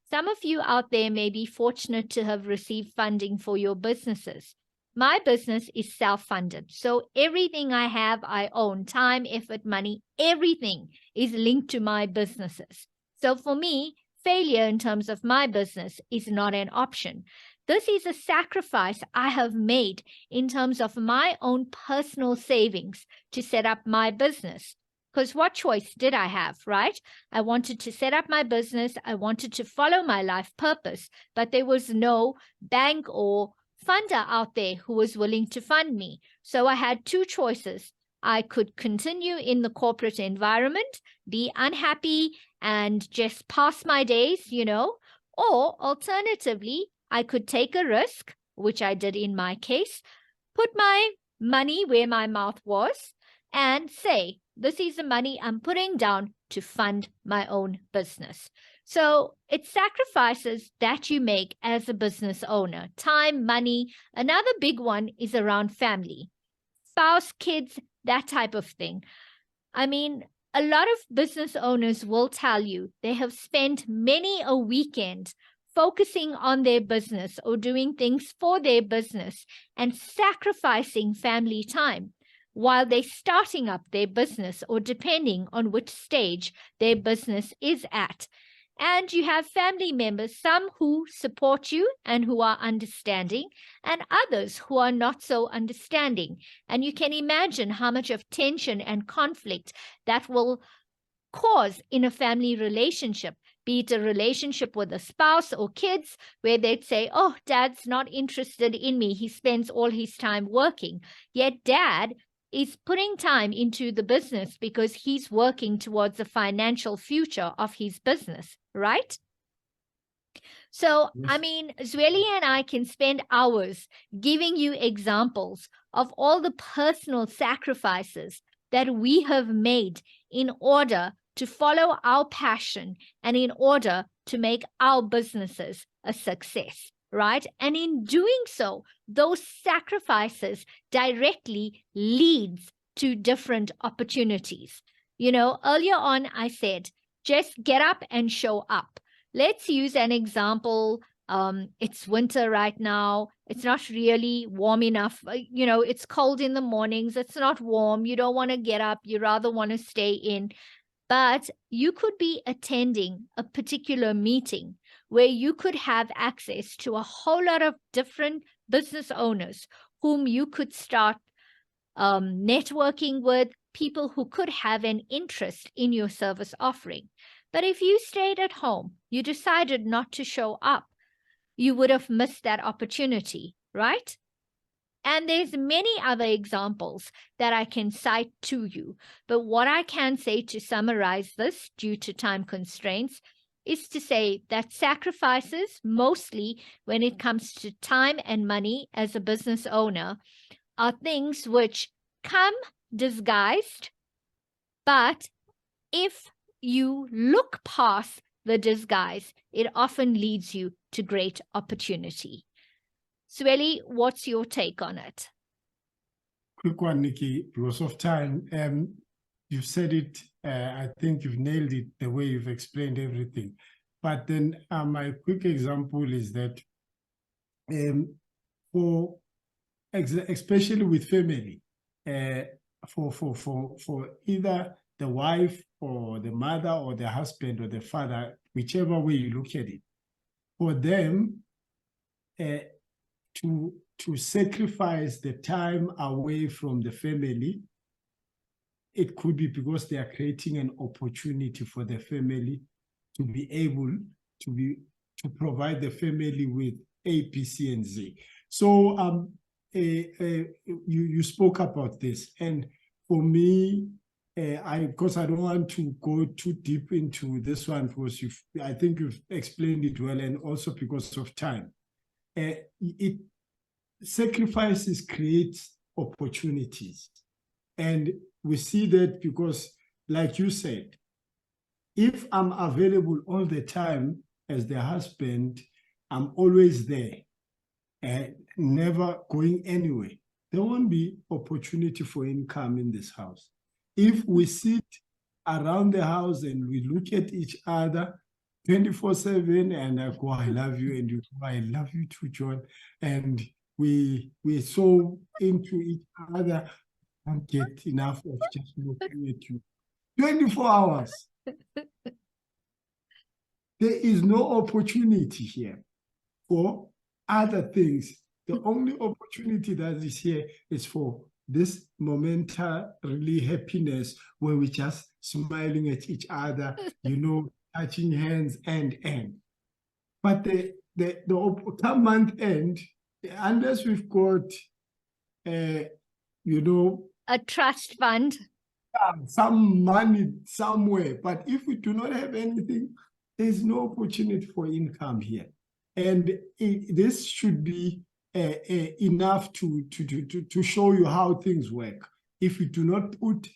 Some of you out there may be fortunate to have received funding for your businesses. My business is self-funded, so everything I have, I own. Time, effort, money, everything is linked to my businesses. So for me, failure in terms of my business is not an option. This is a sacrifice I have made in terms of my own personal savings to set up my business. Because what choice did I have, right? I wanted to set up my business. I wanted to follow my life purpose, but there was no bank or funder out there who was willing to fund me. So I had two choices. I could continue in the corporate environment, be unhappy, and just pass my days, or alternatively, I could take a risk, which I did in my case, put my money where my mouth was, and say, this is the money I'm putting down to fund my own business. So it's sacrifices that you make as a business owner. Time, money. Another big one is around family, spouse, kids, that type of thing. I mean, a lot of business owners will tell you they have spent many a weekend focusing on their business or doing things for their business and sacrificing family time while they're starting up their business, or depending on which stage their business is at. And you have family members, some who support you and who are understanding, and others who are not so understanding. And you can imagine how much of tension and conflict that will cause in a family relationship, be it a relationship with a spouse or kids, where they'd say, oh, dad's not interested in me. He spends all his time working. Yet dad is putting time into the business because he's working towards the financial future of his business, right? So, Yes. I mean, Zweli and I can spend hours giving you examples of all the personal sacrifices that we have made in order to follow our passion and in order to make our businesses a success, right? And in doing so, those sacrifices directly leads to different opportunities. Earlier on, I said, just get up and show up. Let's use an example. It's winter right now. It's not really warm enough. It's cold in the mornings. It's not warm. You don't want to get up. You rather want to stay in. But you could be attending a particular meeting where you could have access to a whole lot of different business owners whom you could start networking with, people who could have an interest in your service offering. But if you stayed at home, you decided not to show up, you would have missed that opportunity, right? And there's many other examples that I can cite to you. But what I can say to summarize this, due to time constraints, is to say that sacrifices, mostly when it comes to time and money as a business owner, are things which come disguised. But if you look past the disguise, it often leads you to great opportunity. Zweli, what's your take on it? Quick one, Nikki, because of time. You've said it, I think you've nailed it the way you've explained everything. But then my quick example is that especially with family, for either the wife or the mother or the husband or the father, whichever way you look at it, for them to sacrifice the time away from the family, it could be because they are creating an opportunity for the family to be able to be to provide the family with A, B, C, and Z. So you spoke about this, and for me, because I don't want to go too deep into this one, because I think you've explained it well, and also because of time. Sacrifices create opportunities, and we see that because, like you said, if I'm available all the time as the husband, I'm always there and never going anywhere, there won't be opportunity for income in this house. If we sit around the house and we look at each other 24/7, and I go, I love you, and you go, I love you too, John, and we're so into each other, I can't get enough of just looking at you 24 hours. There is no opportunity here for other things. The only opportunity that is here is for this momentary happiness where we're just smiling at each other, touching hands and. But the come month end, unless we've got, a trust fund, some money somewhere, but if we do not have anything, there's no opportunity for income here. And this should be enough to show you how things work. If you do not put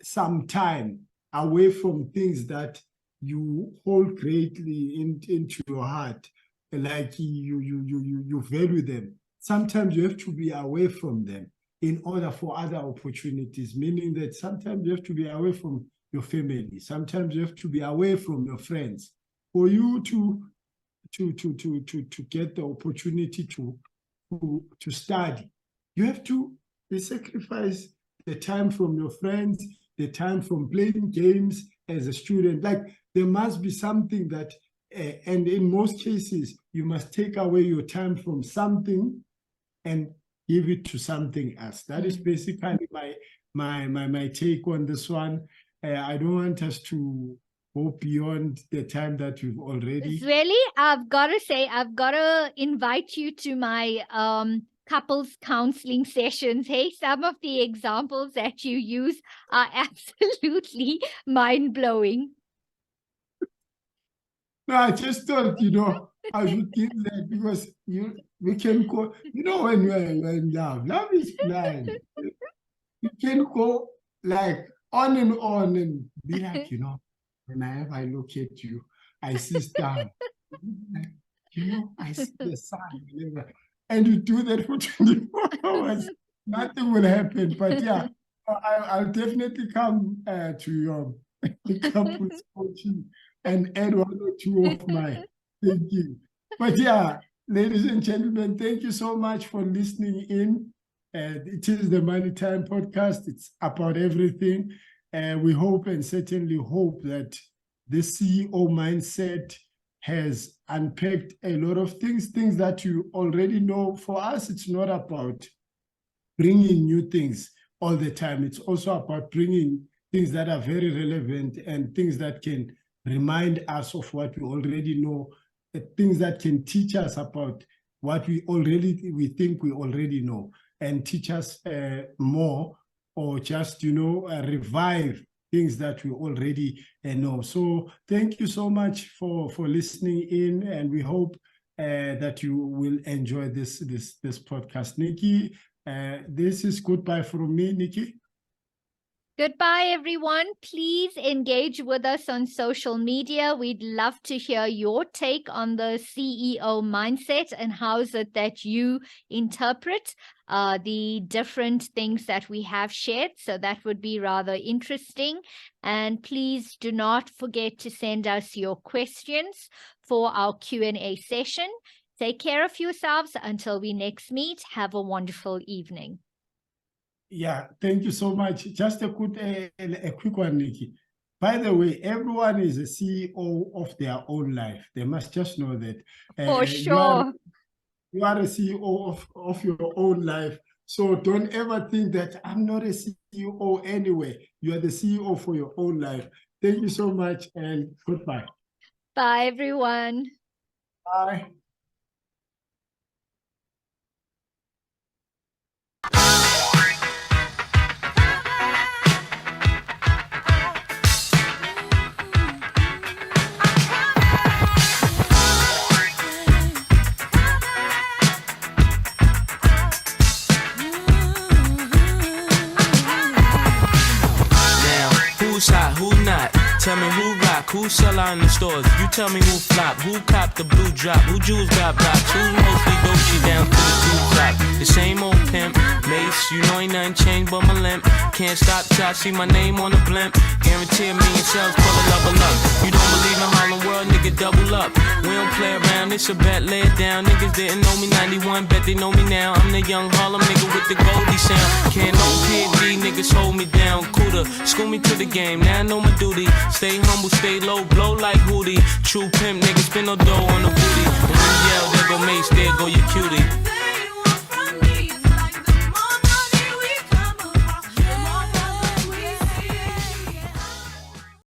some time away from things that you hold greatly into your heart, like you value them, sometimes you have to be away from them in order for other opportunities, meaning that sometimes you have to be away from your family, sometimes you have to be away from your friends for you to get the opportunity to study. You have to sacrifice the time from your friends, the time from playing games as a student. Like, there must be something that, and in most cases, you must take away your time from something and give it to something else. That is basically my take on this one. I don't want us to go beyond the time that we've already. Zweli, I've got to invite you to my couples counseling sessions. Hey, some of the examples that you use are absolutely mind-blowing. No, I just thought, I should give that, because we can go, when you're in love is blind. You can go like on and be like, whenever I look at you, I see stars. I see the sun. And you do that for 24 hours, nothing will happen. But yeah, I'll definitely come to your couples coaching and add one or two of my thinking. But yeah, ladies and gentlemen, thank you so much for listening in. It is the Money Time Podcast. It's about everything. We hope, and certainly hope, that the CEO mindset has unpacked a lot of things that you already know. For us, it's not about bringing new things all the time. It's also about bringing things that are very relevant and things that can remind us of what we already know, things that can teach us about what we think we already know, and teach us more, or just, revive things that we already know. So thank you so much for listening in, and we hope that you will enjoy this podcast. Nikki, this is goodbye from me, Nikki. Goodbye, everyone. Please engage with us on social media. We'd love to hear your take on the CEO mindset, and how is it that you interpret the different things that we have shared. So that would be rather interesting. And please do not forget to send us your questions for our Q&A session. Take care of yourselves until we next meet. Have a wonderful evening. Yeah, thank you so much. Just a quick one, Nikki. By the way, everyone is a CEO of their own life. They must just know that. For sure. You are a CEO of your own life. So don't ever think that I'm not a CEO anyway. You are the CEO for your own life. Thank you so much, and goodbye. Bye, everyone. Bye. Who's hot, who not? Tell me who rock, who sell out in the stores. You tell me who flop, who cop the blue drop, who jewels got blocks, who's mostly Dolce down to the two top. The same old pimp, Mace, you know ain't nothing changed but my limp. Can't stop till I see my name on the blimp. Guarantee a million sales, pull a level up. You don't believe in Harlem World, nigga, double up. We don't play around, it's a bet, lay it down. Niggas didn't know me 91, bet they know me now. I'm the young Harlem nigga with the Goldie sound. Can't no PD, niggas hold me down. Cooler, school me to the game, now I know my duty. Stay humble, stay low, blow like Hootie. True pimp, niggas spin no dough on the booty. And when you yell, there go Mace, there go your cutie.